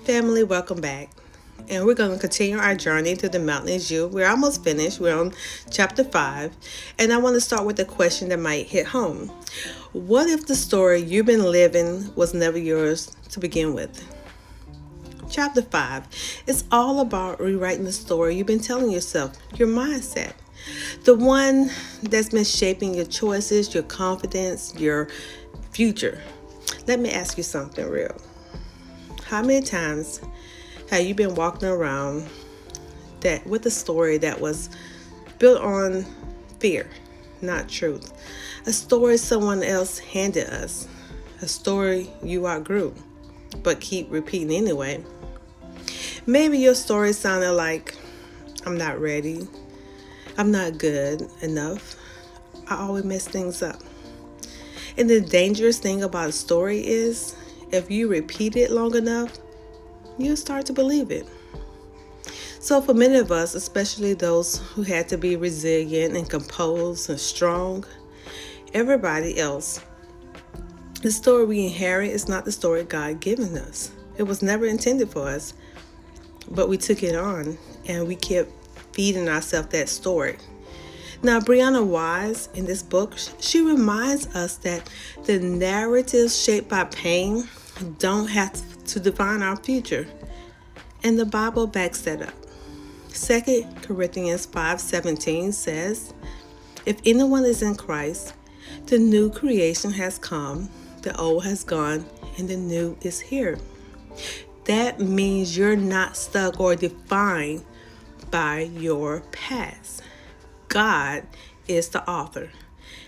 Family, welcome back. And we're going to continue our journey to the mountain as you. We're almost finished. We're on chapter 5. And I want to start with a question that might hit home. What if the story you've been living was never yours to begin with? Chapter 5 is all about rewriting the story you've been telling yourself, your mindset. The one that's been shaping your choices, your confidence, your future. Let me ask you something real. How many times have you been walking around that with a story that was built on fear, not truth? A story someone else handed us. A story you outgrew, but keep repeating anyway. Maybe your story sounded like, I'm not ready. I'm not good enough. I always mess things up. And the dangerous thing about a story is, if you repeat it long enough, you'll start to believe it. So for many of us, especially those who had to be resilient and composed and strong, everybody else, the story we inherit is not the story God given us. It was never intended for us, but we took it on and we kept feeding ourselves that story. Now, Brianna Wise, in this book, she reminds us that the narratives shaped by pain don't have to define our future. And the Bible backs that up. 2 Corinthians 5:17 says, if anyone is in Christ, the new creation has come, the old has gone, and the new is here. That means you're not stuck or defined by your past. God is the author,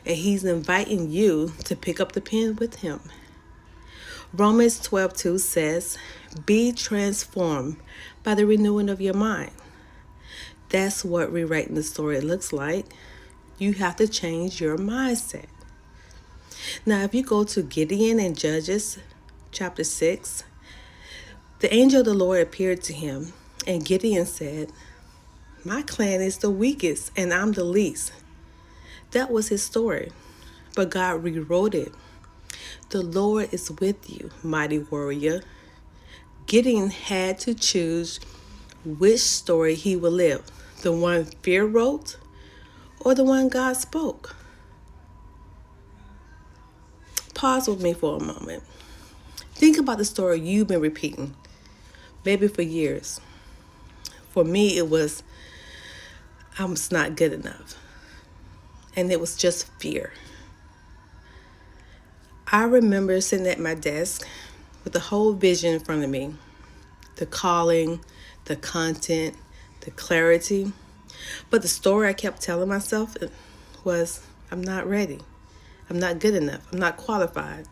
and He's inviting you to pick up the pen with Him. Romans 12:2 says, be transformed by the renewing of your mind. That's what rewriting the story looks like. You have to change your mindset. Now, if you go to Gideon in Judges chapter 6, the angel of the Lord appeared to him, and Gideon said, my clan is the weakest, and I'm the least. That was his story, but God rewrote it. The Lord is with you, mighty warrior. Gideon had to choose which story he would live, the one fear wrote or the one God spoke. Pause with me for a moment. Think about the story you've been repeating, maybe for years. For me, it was, I was not good enough. And it was just fear. I remember sitting at my desk with the whole vision in front of me. The calling, the content, the clarity. But the story I kept telling myself was, I'm not ready. I'm not good enough. I'm not qualified.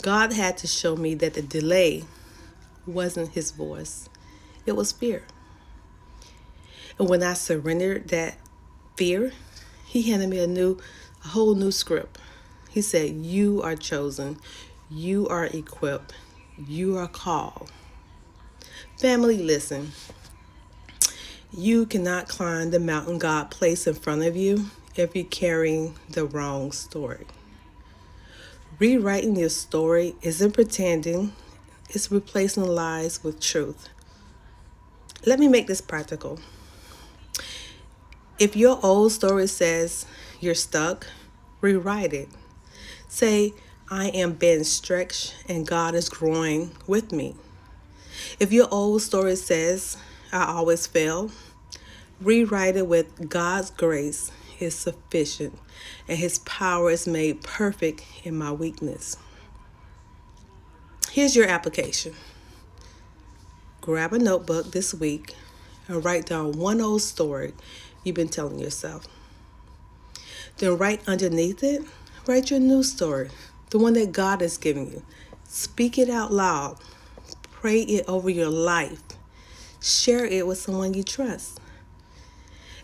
God had to show me that the delay wasn't His voice. It was fear. And when I surrendered that fear, He handed me a whole new script. He said, you are chosen, you are equipped, you are called. Family, listen. You cannot climb the mountain God placed in front of you if you're carrying the wrong story. Rewriting your story isn't pretending, it's replacing lies with truth. Let me make this practical. If your old story says you're stuck, rewrite it. Say, I am being stretched and God is growing with me. If your old story says, I always fail, rewrite it with God's grace is sufficient and His power is made perfect in my weakness. Here's your application. Grab a notebook this week and write down one old story you've been telling yourself. Then right underneath it, write your new story, the one that God is giving you. Speak it out loud. Pray it over your life. Share it with someone you trust.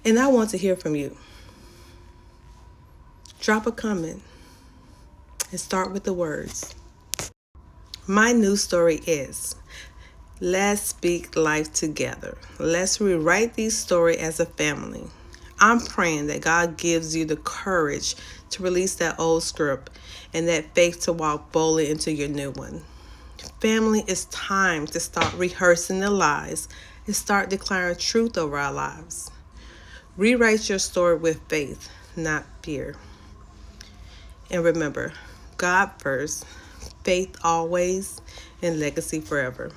And I want to hear from you. Drop a comment and start with the words. My new story is, let's speak life together. Let's rewrite this story as a family. I'm praying that God gives you the courage to release that old script and that faith to walk boldly into your new one. Family, it's time to start rehearsing the lies and start declaring truth over our lives. Rewrite your story with faith, not fear. And remember, God first, faith always, and legacy forever.